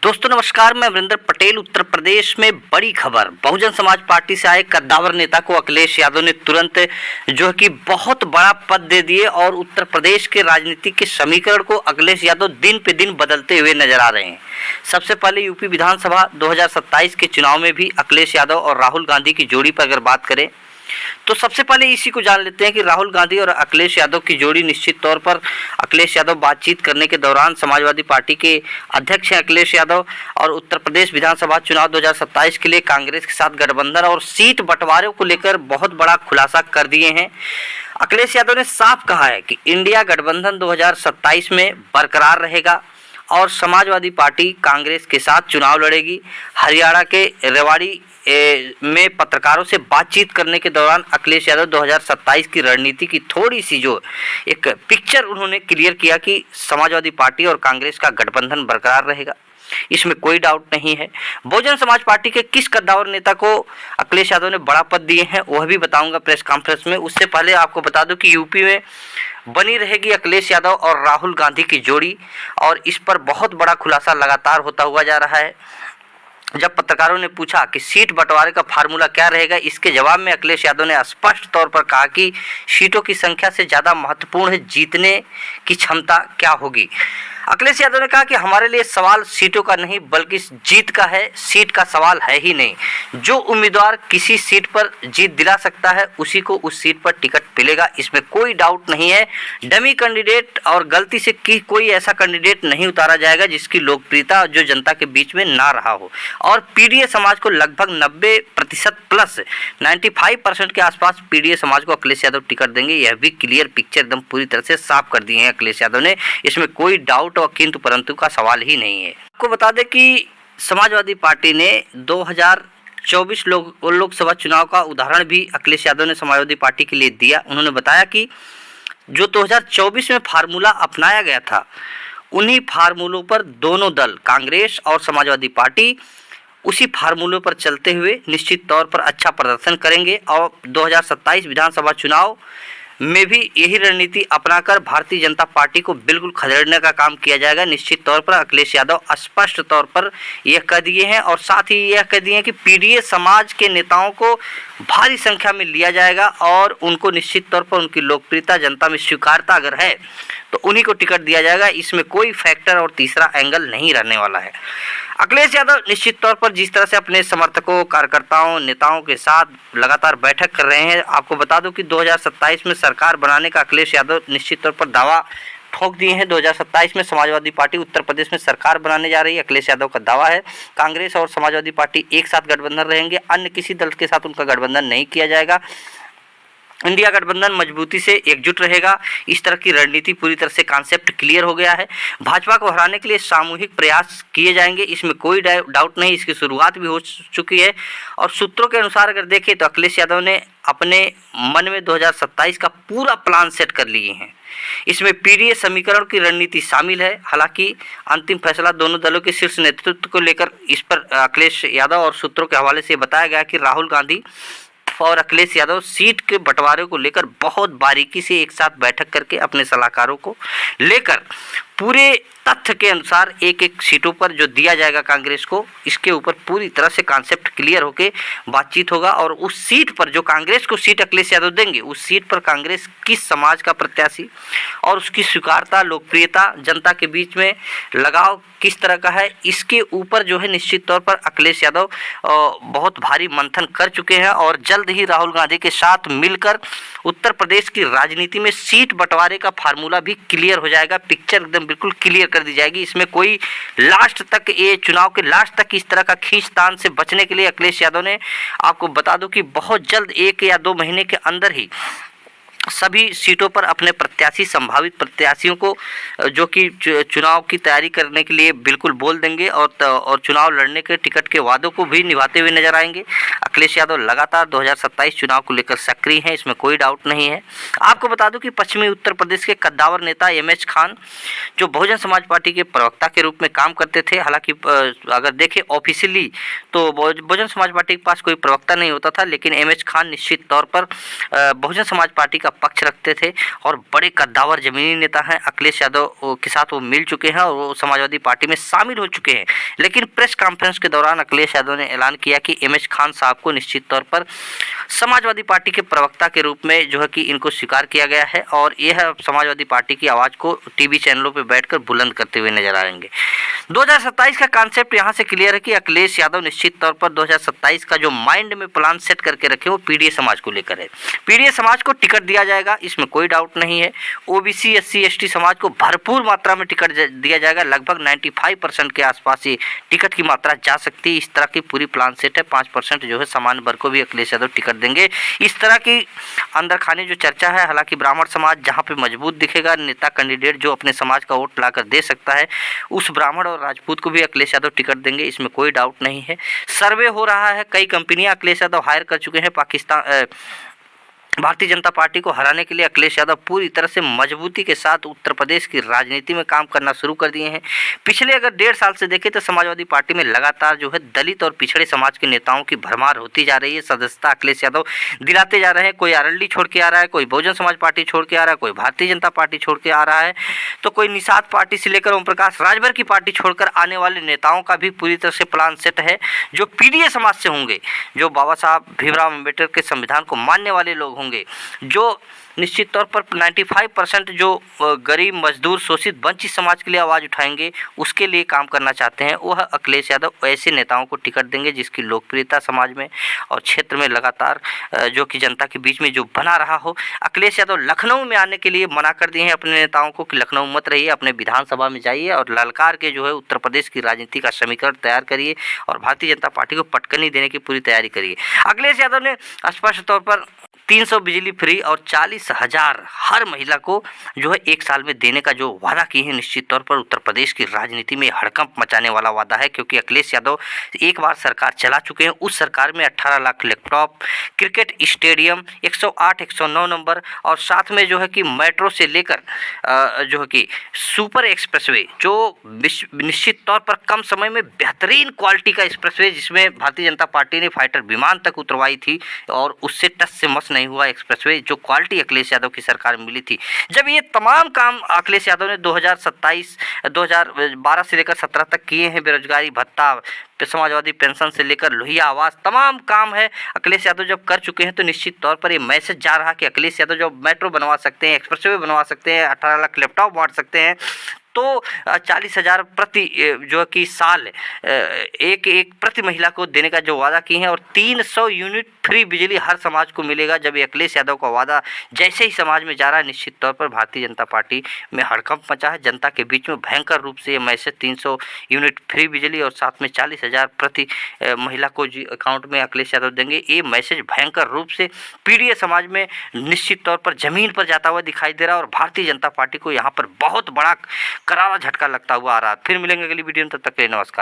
दोस्तों नमस्कार, मैं वरिंदर पटेल। उत्तर प्रदेश में बड़ी खबर, बहुजन समाज पार्टी से आए कद्दावर नेता को अखिलेश यादव ने तुरंत जो कि बहुत बड़ा पद दे दिए और उत्तर प्रदेश के राजनीति के समीकरण को अखिलेश यादव दिन पे दिन बदलते हुए नजर आ रहे हैं। सबसे पहले यूपी विधानसभा 2027 के चुनाव में भी अखिलेश यादव और राहुल गांधी की जोड़ी पर अगर बात करें तो सबसे पहले इसी को जान लेते हैं कि राहुल गांधी और अखिलेश यादव की जोड़ी निश्चित तौर पर अखिलेश यादव बातचीत करने के दौरान समाजवादी पार्टी के अध्यक्ष हैं अखिलेश यादव और उत्तर प्रदेश विधानसभा चुनाव 2027 के लिए कांग्रेस के साथ गठबंधन और सीट बंटवारे को लेकर बहुत बड़ा खुलासा कर दिए हैं। अखिलेश यादव ने साफ कहा है कि इंडिया गठबंधन 2027 में बरकरार रहेगा और समाजवादी पार्टी कांग्रेस के साथ चुनाव लड़ेगी। हरियाणा के रेवाड़ी में पत्रकारों से बातचीत करने के दौरान अखिलेश यादव 2027 की रणनीति की थोड़ी सी जो एक पिक्चर उन्होंने क्लियर किया कि समाजवादी पार्टी और कांग्रेस का गठबंधन बरकरार रहेगा, इसमें कोई डाउट नहीं है। बहुजन समाज पार्टी के किस कद्दावर नेता को अखिलेश यादव ने बड़ा पद दिए हैं वह भी बताऊंगा प्रेस कॉन्फ्रेंस में। उससे पहले आपको बता दूं कि यूपी में बनी रहेगी अखिलेश यादव और राहुल गांधी की जोड़ी और इस पर बहुत बड़ा खुलासा लगातार होता हुआ जा रहा है। जब पत्रकारों ने पूछा कि सीट बंटवारे का फार्मूला क्या रहेगा, इसके जवाब में अखिलेश यादव ने स्पष्ट तौर पर कहा कि सीटों की संख्या से ज़्यादा महत्वपूर्ण है जीतने की क्षमता क्या होगी। अखिलेश यादव ने कहा कि हमारे लिए सवाल सीटों का नहीं बल्कि जीत का है, सीट का सवाल है ही नहीं। जो उम्मीदवार किसी सीट पर जीत दिला सकता है उसी को उस सीट पर टिकट मिलेगा, इसमें कोई डाउट नहीं है। डमी कैंडिडेट और गलती से कोई ऐसा कैंडिडेट नहीं उतारा जाएगा जिसकी लोकप्रियता जो जनता के बीच में ना रहा हो। और पीडीए समाज को लगभग 90% प्लस 95% के आसपास पीडीए समाज को अखिलेश यादव टिकट देंगे। यह भी क्लियर पिक्चर एकदम पूरी तरह से साफ कर दी है अखिलेश यादव ने, इसमें कोई डाउट और किंतु परंतु का सवाल ही नहीं है। आपको बता दें कि समाजवादी पार्टी ने 2024 लोकसभा चुनाव का उदाहरण भी अखिलेश यादव ने समाजवादी पार्टी के लिए दिया। उन्होंने बताया कि जो 2024 में फार्मूला अपनाया गया था उन्हीं फार्मूलों पर दोनों दल कांग्रेस और समाजवादी पार्टी उसी फार्मूलों पर चलते हुए निश्चित तौर पर अच्छा प्रदर्शन करेंगे और 2027 विधानसभा चुनाव में भी यही रणनीति अपनाकर भारतीय जनता पार्टी को बिल्कुल खदेड़ने का काम किया जाएगा। निश्चित तौर पर अखिलेश यादव स्पष्ट तौर पर यह कह दिए हैं और साथ ही यह कह दिए हैं कि पीडीए समाज के नेताओं को भारी संख्या में लिया जाएगा और उनको निश्चित तौर पर उनकी लोकप्रियता जनता में स्वीकारता अगर है तो उन्हीं को टिकट दिया जाएगा, इसमें कोई फैक्टर और तीसरा एंगल नहीं रहने वाला है। अखिलेश यादव निश्चित तौर पर जिस तरह से अपने समर्थकों, कार्यकर्ताओं, नेताओं के साथ लगातार बैठक कर रहे हैं, आपको बता दूं कि 2027 में सरकार बनाने का अखिलेश यादव निश्चित तौर पर दावा ठोक दिए हैं। 2027 में समाजवादी पार्टी उत्तर प्रदेश में सरकार बनाने जा रही है, अखिलेश यादव का दावा है। कांग्रेस और समाजवादी पार्टी एक साथ गठबंधन रहेंगे, अन्य किसी दल के साथ उनका गठबंधन नहीं किया जाएगा। इंडिया गठबंधन मजबूती से एकजुट रहेगा, इस तरह की रणनीति पूरी तरह से कॉन्सेप्ट क्लियर हो गया है। भाजपा को हराने के लिए सामूहिक प्रयास किए जाएंगे, इसमें कोई डाउट नहीं, इसकी शुरुआत भी हो चुकी है। और सूत्रों के अनुसार अगर देखें तो अखिलेश यादव ने अपने मन में 2027 का पूरा प्लान सेट कर लिए हैं। इसमें पीडीए समीकरण की रणनीति शामिल है। हालांकि अंतिम फैसला दोनों दलों के शीर्ष नेतृत्व को लेकर इस पर अखिलेश यादव और सूत्रों के हवाले से बताया गया कि राहुल गांधी और अखिलेश यादव सीट के बंटवारे को लेकर बहुत बारीकी से एक साथ बैठक करके अपने सलाहकारों को लेकर पूरे तथ्य के अनुसार एक एक सीटों पर जो दिया जाएगा कांग्रेस को, इसके ऊपर पूरी तरह से कॉन्सेप्ट क्लियर होके बातचीत होगा और उस सीट पर जो कांग्रेस को सीट अखिलेश यादव देंगे उस सीट पर कांग्रेस किस समाज का प्रत्याशी और उसकी स्वीकारता, लोकप्रियता, जनता के बीच में लगाव किस तरह का है, इसके ऊपर जो है निश्चित तौर पर अखिलेश यादव बहुत भारी मंथन कर चुके हैं और जल्द ही राहुल गांधी के साथ मिलकर उत्तर प्रदेश की राजनीति में सीट बंटवारे का फार्मूला भी क्लियर हो जाएगा। पिक्चर एकदम बिल्कुल क्लियर कर दी जाएगी। इसमें कोई लास्ट तक, ये चुनाव के लास्ट तक इस तरह का खींचतान से बचने के लिए अखिलेश यादव ने, आपको बता दूं कि बहुत जल्द 1 या 2 महीने के अंदर ही सभी सीटों पर अपने प्रत्याशी, संभावित प्रत्याशियों को जो कि चुनाव की तैयारी करने के लिए बिल्कुल बोल देंगे और चुनाव लड़ने के टिकट के वादों को भी निभाते हुए नजर आएंगे। अखिलेश यादव लगातार 2027 चुनाव को लेकर सक्रिय हैं, इसमें कोई डाउट नहीं है। आपको बता दूं कि पश्चिमी उत्तर प्रदेश के कद्दावर नेता एमएच खान जो बहुजन समाज पार्टी के प्रवक्ता के रूप में काम करते थे, हालांकि अगर देखें ऑफिशियली तो बहुजन समाज पार्टी के पास कोई प्रवक्ता नहीं होता था, लेकिन एमएच खान निश्चित तौर पर बहुजन समाज पार्टी का पक्ष रखते थे और बड़े कद्दावर जमीनी नेता हैं। अखिलेश यादव के साथ वो मिल चुके हैं और वो समाजवादी पार्टी में शामिल हो चुके हैं। लेकिन प्रेस कॉन्फ्रेंस के दौरान अखिलेश यादव ने ऐलान किया कि एमएच खान साहब को निश्चित तौर पर समाजवादी पार्टी के प्रवक्ता के रूप में जो है कि इनको स्वीकार किया गया है और यह समाजवादी पार्टी की आवाज़ को टीवी चैनलों पर बैठकर बुलंद करते हुए नजर आएंगे। 2027 का कॉन्सेप्ट यहाँ से क्लियर है कि अखिलेश यादव निश्चित तौर पर 2027 का जो माइंड में प्लान सेट करके रखे वो पीडीए समाज को लेकर है। पीडीए समाज को टिकट दिया जाएगा, इसमें कोई डाउट नहीं है। ओबीसी एससी एसटी समाज को भरपूर मात्रा में टिकट दिया जाएगा, लगभग 95% के आसपास ये टिकट की मात्रा जा सकती है। इस तरह की पूरी प्लान सेट है। 5% जो है सामान्य वर्ग को भी अखिलेश यादव टिकट देंगे। इस तरह की अंदर खाने जो चर्चा है, हालांकि ब्राह्मण समाज जहाँ पे मजबूत दिखेगा, नेता कैंडिडेट जो अपने समाज का वोट लाकर दे सकता है, उस ब्राह्मण और राजपूत को भी अखिलेश यादव टिकट देंगे, इसमें कोई डाउट नहीं है। सर्वे हो रहा है, कई कंपनियां अखिलेश यादव हायर कर चुके हैं। भारतीय जनता पार्टी को हराने के लिए अखिलेश यादव पूरी तरह से मजबूती के साथ उत्तर प्रदेश की राजनीति में काम करना शुरू कर दिए हैं। पिछले अगर 1.5 साल से देखें तो समाजवादी पार्टी में लगातार जो है दलित और पिछड़े समाज के नेताओं की भरमार होती जा रही है। सदस्यता अखिलेश यादव दिलाते जा रहे हैं। कोई आरएलडी छोड़ के आ रहा है, कोई बहुजन समाज पार्टी छोड़ के आ रहा है, कोई भारतीय जनता पार्टी छोड़ के आ रहा है, तो कोई निषाद पार्टी से लेकर ओम प्रकाश राजभर की पार्टी छोड़कर आने वाले नेताओं का भी पूरी तरह से प्लान सेट है, जो पीडीए समाज से होंगे, जो बाबा साहब भीमराव अम्बेडकर के संविधान को मानने वाले लोग होंगे, जो निश्चित तौर पर 95% जो गरीब मजदूर शोषित वंचित समाज के लिए आवाज़ उठाएंगे, उसके लिए काम करना चाहते हैं, वह अखिलेश यादव ऐसे नेताओं को टिकट देंगे जिसकी लोकप्रियता समाज में और क्षेत्र में लगातार जो कि जनता के बीच में जो बना रहा हो। अखिलेश यादव लखनऊ में आने के लिए मना कर दिए हैं अपने नेताओं को कि लखनऊ मत रहिए, अपने विधानसभा में जाइए और ललकार के जो है उत्तर प्रदेश की राजनीति का समीकरण तैयार करिए और भारतीय जनता पार्टी को पटकनी देने की पूरी तैयारी करिए। अखिलेश यादव ने स्पष्ट तौर पर 300 बिजली फ्री और 40,000 हर महिला को जो है 1 साल में देने का जो वादा किए हैं, निश्चित तौर पर उत्तर प्रदेश की राजनीति में हड़कंप मचाने वाला वादा है। क्योंकि अखिलेश यादव एक बार सरकार चला चुके हैं। उस सरकार में 18 lakh laptop, cricket stadium, 108 109 number और साथ में जो है कि मेट्रो से लेकर जो है कि सुपर एक्सप्रेसवे, जो निश्चित तौर पर कम समय में बेहतरीन क्वालिटी का एक्सप्रेसवे, जिसमें भारतीय जनता पार्टी ने फाइटर विमान तक उतरवाई थी और उससे टस से मस नहीं हुआ एक्सप्रेसवे, जो क्वालिटी अखिलेश यादव की सरकार में मिली थी। जब ये तमाम काम अखिलेश यादव ने 2012 से लेकर 17 तक किए हैं, बेरोजगारी भत्ता, समाजवादी पेंशन से लेकर लोहिया आवास, तमाम काम है अखिलेश यादव जब कर चुके हैं, तो निश्चित तौर पर ये मैसेज जा रहा कि अखिलेश यादव जब मेट्रो बनवा सकते हैं, एक्सप्रेसवे बनवा सकते हैं, 18 लाख लैपटॉप बांट सकते हैं, तो 40,000 प्रति जो कि साल एक प्रति महिला को देने का जो वादा किए हैं और 300 यूनिट फ्री बिजली हर समाज को मिलेगा। जब ये अखिलेश यादव का वादा जैसे ही समाज में जा रहा है, निश्चित तौर पर भारतीय जनता पार्टी में हड़कंप मचा है। जनता के बीच में भयंकर रूप से ये मैसेज 300 यूनिट फ्री बिजली और साथ में 40,000 प्रति महिला को अकाउंट में अखिलेश यादव देंगे, ये मैसेज भयंकर रूप से पीडीए समाज में निश्चित तौर पर जमीन पर जाता हुआ दिखाई दे रहा है और भारतीय जनता पार्टी को यहाँ पर बहुत बड़ा करारा झटका लगता हुआ आ रहा है। फिर मिलेंगे अगली वीडियो में, तब तक के लिए नमस्कार।